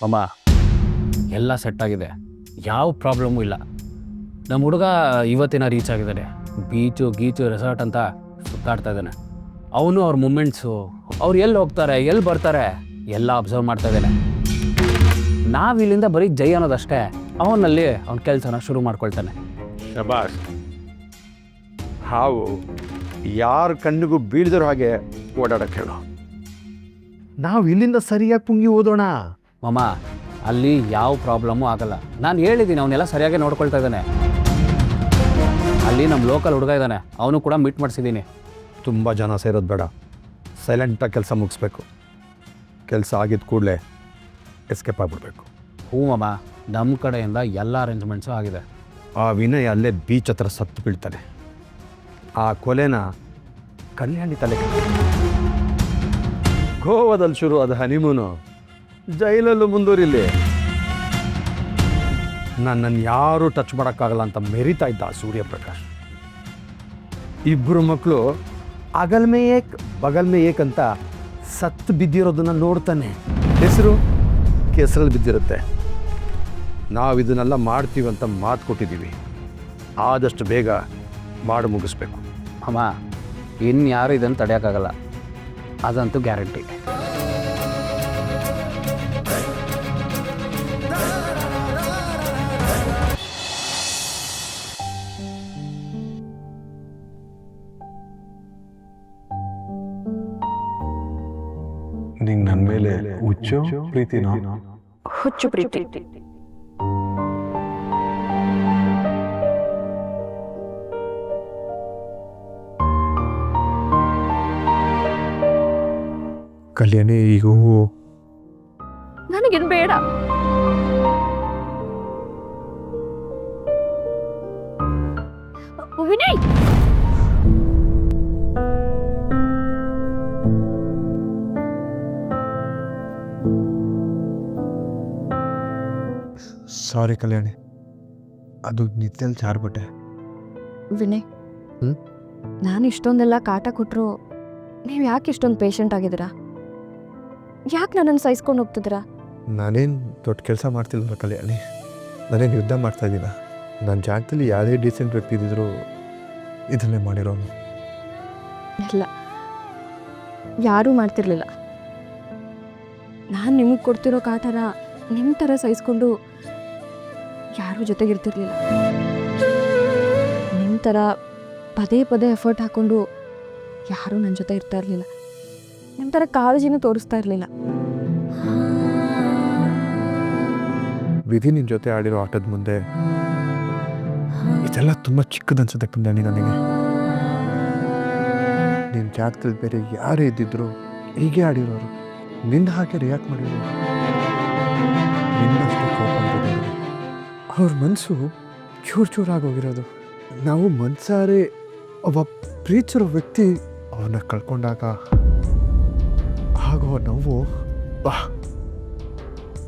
ಅಮ್ಮ ಎಲ್ಲ ಸೆಟ್ಟಾಗಿದೆ, ಯಾವ ಪ್ರಾಬ್ಲಮ್ಮು ಇಲ್ಲ. ನಮ್ಮ ಹುಡುಗ ಇವತ್ತಿನ ರೀಚ್ ಆಗಿದ್ದಾನೆ. ಗೀಚು ರೆಸಾರ್ಟ್ ಅಂತ ಸುತ್ತಾಡ್ತಾ ಇದ್ದಾನೆ. ಅವನು ಅವ್ರ ಮೂಮೆಂಟ್ಸು, ಅವ್ರು ಎಲ್ಲಿ ಹೋಗ್ತಾರೆ ಎಲ್ಲಿ ಬರ್ತಾರೆ ಎಲ್ಲ ಅಬ್ಸರ್ವ್ ಮಾಡ್ತಾ ಇದ್ದಾನೆ. ನಾವು ಇಲ್ಲಿಂದ ಬರೀ ಜೈ ಅನ್ನೋದಷ್ಟೇ, ಅವನಲ್ಲಿ ಅವನ ಕೆಲಸನ ಶುರು ಮಾಡ್ಕೊಳ್ತಾನೆ. ಶಬಾಷ್. ಹಾವು ಯಾರ ಕಣ್ಣಿಗೂ ಬೀಳ್ದಿರೋ ಹಾಗೆ ಓಡಾಡಕ್ಕೆ ಹೇಳು. ನಾವು ಇಲ್ಲಿಂದ ಸರಿಯಾಗಿ ಪುಂಗಿ ಓದೋಣ. ಮಾಮ, ಅಲ್ಲಿ ಯಾವ ಪ್ರಾಬ್ಲಮ್ಮು ಆಗಲ್ಲ. ನಾನು ಹೇಳಿದ್ದೀನಿ, ಅವನ್ನೆಲ್ಲ ಸರಿಯಾಗಿ ನೋಡ್ಕೊಳ್ತಾ ಇದ್ದಾನೆ. ಅಲ್ಲಿ ನಮ್ಮ ಲೋಕಲ್ ಹುಡುಗ ಇದ್ದಾನೆ, ಅವನು ಕೂಡ ಮೀಟ್ ಮಾಡಿಸಿದ್ದೀನಿ. ತುಂಬ ಜನ ಸೇರೋದು ಬೇಡ, ಸೈಲೆಂಟಾಗಿ ಕೆಲಸ ಮುಗಿಸ್ಬೇಕು. ಕೆಲಸ ಆಗಿದ್ದ ಕೂಡಲೇ ಎಸ್ಕೇಪ್ ಆಗಿಬಿಡ್ಬೇಕು. ಹ್ಞೂ ಮಾಮ, ನಮ್ಮ ಕಡೆಯಿಂದ ಎಲ್ಲ ಅರೇಂಜ್ಮೆಂಟ್ಸು ಆಗಿದೆ. ಆ ವಿನಯ್ ಅಲ್ಲೇ ಬೀಚ್ ಹತ್ರ ಸತ್ತು ಬೀಳ್ತಾನೆ. ಆ ಕೊಲೆನ ಕಲ್ಯಾಣಿ ತಲೆ ಗೋವಾದಲ್ಲಿ ಶುರು ಆದ ಹನಿಮೂನು ಜೈಲಲ್ಲೂ ಮುಂದುವರಿಲಿ. ನನ್ನನ್ನು ಯಾರೂ ಟಚ್ ಮಾಡೋಕ್ಕಾಗಲ್ಲ ಅಂತ ಮೆರಿತಾ ಇದ್ದ ಸೂರ್ಯಪ್ರಕಾಶ್. ಇಬ್ಬರು ಮಕ್ಕಳು ಅಗಲ್ಮೇ ಏಕ್ ಬಗಲ್ಮೇ ಏಕ್ ಅಂತ ಸತ್ತು ಬಿದ್ದಿರೋದನ್ನು ನೋಡ್ತಾನೆ. ಹೆಸರು ಕೆಸರಲ್ಲಿ ಬಿದ್ದಿರುತ್ತೆ. ನಾವು ಇದನ್ನೆಲ್ಲ ಮಾಡ್ತೀವಿ ಅಂತ ಮಾತು ಕೊಟ್ಟಿದ್ದೀವಿ. ಆದಷ್ಟು ಬೇಗ ಮಾಡಿ ಮುಗಿಸ್ಬೇಕು. ಅಮ್ಮ, ಇನ್ಯಾರು ಇದನ್ನು ತಡೆಯೋಕ್ಕಾಗಲ್ಲ, ಅದಂತೂ ಗ್ಯಾರಂಟಿ. ನಿಂಗೆ ನನ್ನ ಮೇಲೆ ಹುಚ್ಚು ಪ್ರೀತಿನೋ? ಹುಚ್ಚು ಪ್ರೀತಿ. ಕಲ್ಯಾಣಿ, ಈಗ ಹೂವು ನನಗೇನು ಬೇಡ. ವಿನಯ್, ಸಾರಿ ಕಲ್ಯಾಣಿ, ಅದು ನಿತ್ಯಲ್ಲಿ ಜಾರ್ಬಿಟ್ಟೆ. ವಿನಯ್, ನಾನು ಇಷ್ಟೊಂದೆಲ್ಲ ಕಾಟ ಕೊಟ್ಟರು ನೀವು ಯಾಕೆ ಇಷ್ಟೊಂದು ಪೇಷಂಟ್ ಆಗಿದ್ದೀರಾ? ಯಾಕೆ ನನ್ನನ್ನು ಸಹಿಸ್ಕೊಂಡು ಹೋಗ್ತಿದ್ದೀರಾ? ನಾನೇನು ದೊಡ್ಡ ಕೆಲಸ ಮಾಡ್ತಿಲ್ಲ ಕಲ್ಯಾಣಿ, ನಾನೇನು ಯುದ್ಧ ಮಾಡ್ತಾ ಇದ್ದೀನ. ನನ್ನ ಜಾಗದಲ್ಲಿ ಯಾವುದೇ ಡೀಸೆಂಟ್ ವ್ಯಕ್ತಿ ಇದ್ದಿದ್ರು ಇದನ್ನೇ ಮಾಡಿರೋನು. ಇಲ್ಲ, ಯಾರೂ ಮಾಡ್ತಿರ್ಲಿಲ್ಲ. ನಾನು ನಿಮಗೆ ಕೊಡ್ತಿರೋ ಕಾಟನ ನಿಮ್ಮ ಥರ ಸಹಿಸ್ಕೊಂಡು ಯಾರೂ ಜೊತೆಗಿರ್ತಿರ್ಲಿಲ್ಲ. ನಿಮ್ಮ ಥರ ಪದೇ ಪದೇ ಎಫರ್ಟ್ ಹಾಕ್ಕೊಂಡು ಯಾರೂ ನನ್ನ ಜೊತೆ ಇರ್ತಾ ಇರಲಿಲ್ಲ. ನಿಮ್ಮ ಥರ ಕಾಳಜಿನೂ ತೋರಿಸ್ತಾ ಇರಲಿಲ್ಲ. ವಿಧಿ ನಿನ್ನ ಜೊತೆ ಆಡಿರೋ ಆಟದ ಮುಂದೆ ಇದೆಲ್ಲ ತುಂಬ ಚಿಕ್ಕದನ್ಸುತ್ತೆ ಕಲ್ಯಾಣಿ ನನಗೆ. ನಿನ್ನ ಜಾಗದಲ್ಲಿ ಬೇರೆ ಯಾರೇ ಇದ್ದಿದ್ರು ಹೀಗೆ ಆಡಿರೋರು, ನಿನ್ನ ಹಾಗೆ ರಿಯಾಕ್ಟ್ ಮಾಡಿರೋರು, ನಿನ್ನಷ್ಟು ಕೋಪ ಬಂದಿರೋರು. ಅವ್ರ ಮನಸ್ಸು ಚೂರಾಗೋಗಿರೋದು. ನಾವು ಮನ್ಸಾರೆ ಒಬ್ಬ ಪ್ರೀತಿಸಿರೋ ವ್ಯಕ್ತಿ ಅವನ್ನ ಕಳ್ಕೊಂಡಾಗ ಆಗೋ ನೋವು ಬಾ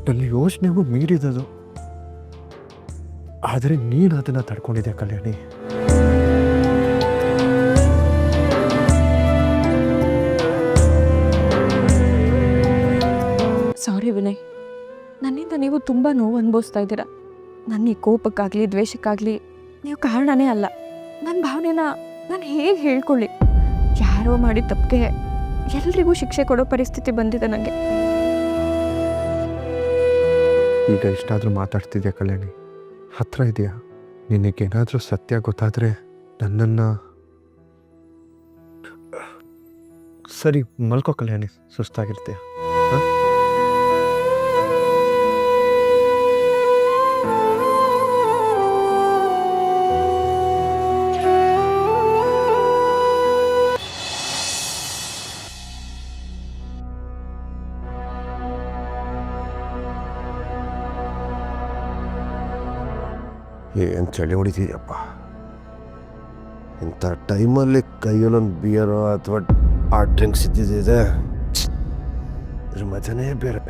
ನನ್ನ ಯೋಚನೆಗೂ ಮೀರಿದದು. ಆದರೆ ನೀನು ಅದನ್ನು ತಡ್ಕೊಂಡಿದ್ಯಾ ಕಲ್ಯಾಣಿ. ಸಾರಿ ವಿನಯ್, ನನ್ನಿಂದ ನೀವು ತುಂಬ ನೋವು ಅನುಭವಿಸ್ತಾ ಇದ್ದೀರಾ. ನನ್ನ ಈ ಕೋಪಕ್ಕಾಗಲಿ ದ್ವೇಷಕ್ಕಾಗಲಿ ನೀವು ಕಾರಣನೇ ಅಲ್ಲ. ನನ್ನ ಭಾವನೆನ ನಾನು ಹೇಗೆ ಹೇಳ್ಕೊಳ್ಳಿ? ಯಾರೋ ಮಾಡಿದ ತಪ್ಪಿಗೆ ಎಲ್ರಿಗೂ ಶಿಕ್ಷೆ ಕೊಡೋ ಪರಿಸ್ಥಿತಿ ಬಂದಿದೆ ನನಗೆ. ಈಗ ಇಷ್ಟಾದರೂ ಮಾತಾಡ್ತಿದ್ಯಾ ಕಲ್ಯಾಣಿ, ಹತ್ರ ಇದೆಯಾ? ನಿನಗೇನಾದರೂ ಸತ್ಯ ಗೊತ್ತಾದರೆ ನನ್ನನ್ನು ಸರಿ ಮಲ್ಕೋ ಕಲ್ಯಾಣಿ, ಸುಸ್ತಾಗಿರ್ತೀಯ. ಏನು ಚಳಿ ಹೊಡಿತಿದ್ಯಪ್ಪ. ಇಂಥ ಟೈಮಲ್ಲಿ ಕೈಯಲ್ಲೊಂದು ಬಿಯರೋ ಅಥವಾ ಆ ಡ್ರಿಂಕ್ಸ್ ಇದ್ದಿದೆ, ಇದ್ರ ಮಜನೇ ಬೇರೆ.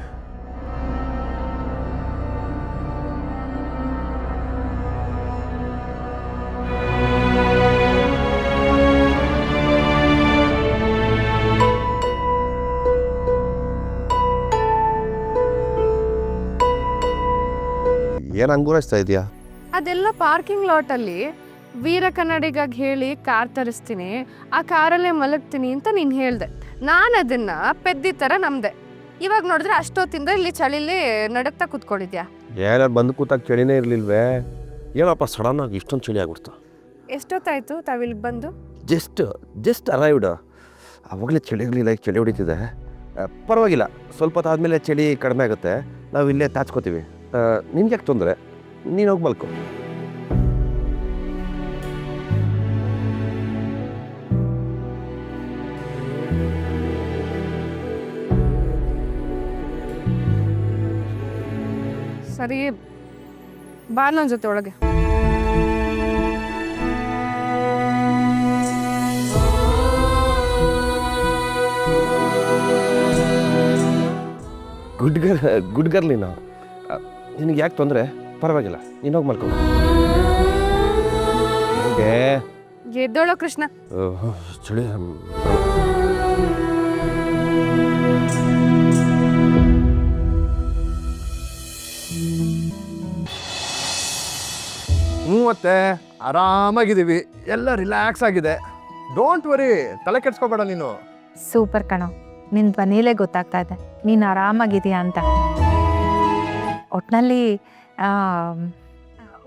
ಏನು ಅಂಗುರಸ್ತಾ ಇದೆಯಾ? ಅದೆಲ್ಲ ಪಾರ್ಕಿಂಗ್ ಲಾಟಲ್ಲಿ ವೀರ ಕನ್ನಡಿಗಾಗಿ ಹೇಳಿ ಕಾರ್ ತರಿಸ್ತೀನಿ, ಆ ಕಾರಲ್ಲೇ ಮಲಗ್ತೀನಿ ಅಂತ ನೀನು ಹೇಳ್ದೆ. ನಾನು ಅದನ್ನು ಪೆದ್ದಿ ಥರ ನಂಬಿದೆ. ಇವಾಗ ನೋಡಿದ್ರೆ ಅಷ್ಟೊತ್ತಿಂದ ಇಲ್ಲಿ ಚಳಿಲಿ ನಡಕ್ತಾ ಕೂತ್ಕೊಂಡಿದ್ಯಾ. ಏನಾರು ಬಂದು ಕೂತಾಗ ಚಳಿನೇ ಇರಲಿಲ್ವೇ? ಏನಪ್ಪ ಸಡನ್ನಾಗಿ ಇಷ್ಟೊಂದು ಚಳಿ ಆಗ್ಬಿಡ್ತು? ಎಷ್ಟೊತ್ತಾಯಿತು ತಾವಿಲ್ಲಿಗೆ ಬಂದು? Just arrived. ಆವಾಗಲೇ ಚಳಿ ಹೊಡಿತಿದೆ. ಪರವಾಗಿಲ್ಲ, ಸ್ವಲ್ಪ ಹೊತ್ತಾದಮೇಲೆ ಚಳಿ ಕಡಿಮೆ ಆಗುತ್ತೆ, ನಾವು ಇಲ್ಲೇ ತಾಚ್ಕೋತೀವಿ. ನಿನ್ಗೆ ಯಾಕೆ ತೊಂದರೆ? ನೀನು ಹೋಗಿ ಮಲ್ಕೊ. ಸರಿ, ಬಾ ನನ್ನ ಜೊತೆ ಒಳಗೆ. ಗುಡ್ ಗರ್ಲ್ ನೀನು. ನಿನಗೆ ಯಾಕೆ ತೊಂದರೆ? ಪರವಾಗಿಲ್ಲ, ನೀನು ಹೋಗಿ ಮಲ್ಕೊ. ಎದ್ದೋಳೋ ಕೃಷ್ಣ. ಚಳಿ ಮತ್ತೆ ಆರಾಮಾಗಿದ್ದೀವಿ, ಎಲ್ಲ ರಿಲ್ಯಾಕ್ಸ್ ಆಗಿದೆ. ಡೋಂಟ್ ವರಿ, ತಲೆ ಕೆಡ್ಸ್ಕೊಬೇಡ ನೀನು. ಸೂಪರ್ ಕಣೋ, ನಿನ್ನ ಧ್ವನಿಲೇ ಗೊತ್ತಾಗ್ತಾ ಇದೆ ನೀನು ಆರಾಮಾಗಿದೆಯಾ ಅಂತ. ಒಟ್ಟಿನಲ್ಲಿ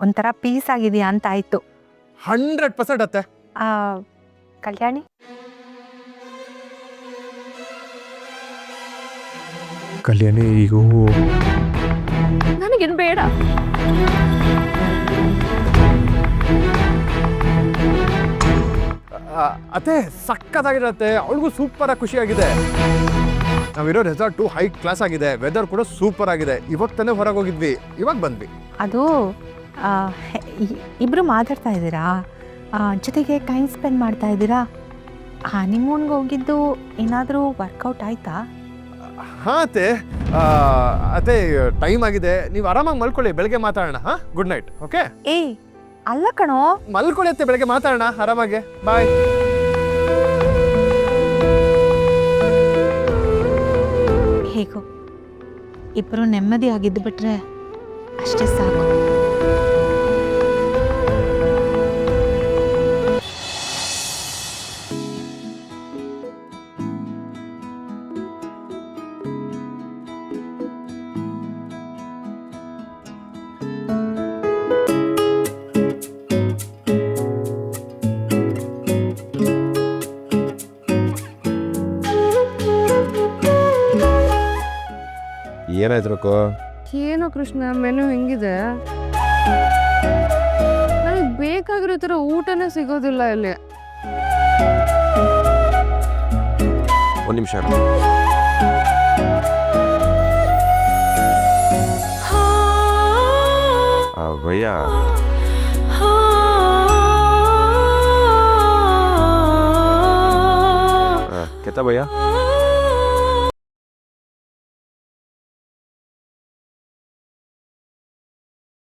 ಒಂಥರ ಪೀಸ್ ಆಗಿದೆಯಾ ಅಂತ ಆಯಿತು. 100% ಅತ್ತೆ. ಕಲ್ಯಾಣಿ, ಕಲ್ಯಾಣಿ ಈಗೂ ನನಗೇನು ಬೇಡ. ಅತ್ತೆ ಸಕ್ಕತ್ತಾಗಿರತ್ತೆ, ಅವಳಿಗೂ ಸೂಪರಾಗಿ ಖುಷಿಯಾಗಿದೆ. ನಾವಿರೋ ರೆಸಾರ್ಟು ಹೈ ಕ್ಲಾಸ್ ಆಗಿದೆ, ವೆದರ್ ಕೂಡ ಸೂಪರ್ ಆಗಿದೆ. ಇವಾಗ ತಾನೇ ಹೊರಗೆ ಹೋಗಿದ್ವಿ, ಇವಾಗ ಬಂದ್ವಿ. ಅದು ಇಬ್ಬರು ಮಾತಾಡ್ತಾ ಇದ್ದೀರಾ, ಜೊತೆಗೆ ಟೈಮ್ ಸ್ಪೆಂಡ್ ಮಾಡ್ತಾ ಇದ್ದೀರಾ. ಹನಿಮೂನ್ಗೆ ಹೋಗಿದ್ದು ಏನಾದರೂ ವರ್ಕೌಟ್ ಆಯಿತಾ? ಹಾಂ ಅತ್ತೆ ಟೈಮ್ ಆಗಿದೆ, ನೀವು ಆರಾಮಾಗಿ ಮಲ್ಕೊಳ್ಳಿ, ಬೆಳಗ್ಗೆ ಮಾತಾಡೋಣ. ಹಾಂ, ಗುಡ್ ನೈಟ್. ಓಕೆ? ಏಯ್ ಅಲ್ಲ ಕಣೋ, ಮಲ್ಕೊಳ್ಳಿ ಅತ್ತೆ, ಬೆಳಗ್ಗೆ ಮಾತಾಡೋಣ ಆರಾಮಾಗೆ. ಬಾಯ್. ಹೇಗೋ ಇಬ್ಬರು ನೆಮ್ಮದಿಯಾಗಿದ್ದು ಬಿಟ್ರೆ ಅಷ್ಟೇ ಸಾಕು. ಏನಾಯ್ತು ರೊಕ್ಕ? ಏನೋ ಕೃಷ್ಣ, ಮೆನು ಹೆಂಗಿದೆ? ನನಗೆ ಬೇಕಾಗಿರೋ ಥರ ಊಟನೇ ಸಿಗೋದಿಲ್ಲ ಇಲ್ಲಿ. ಒಂದು ನಿಮಿಷ. ಭಯ್ಯ, ಕೆತ್ತ ಭಯ್ಯ.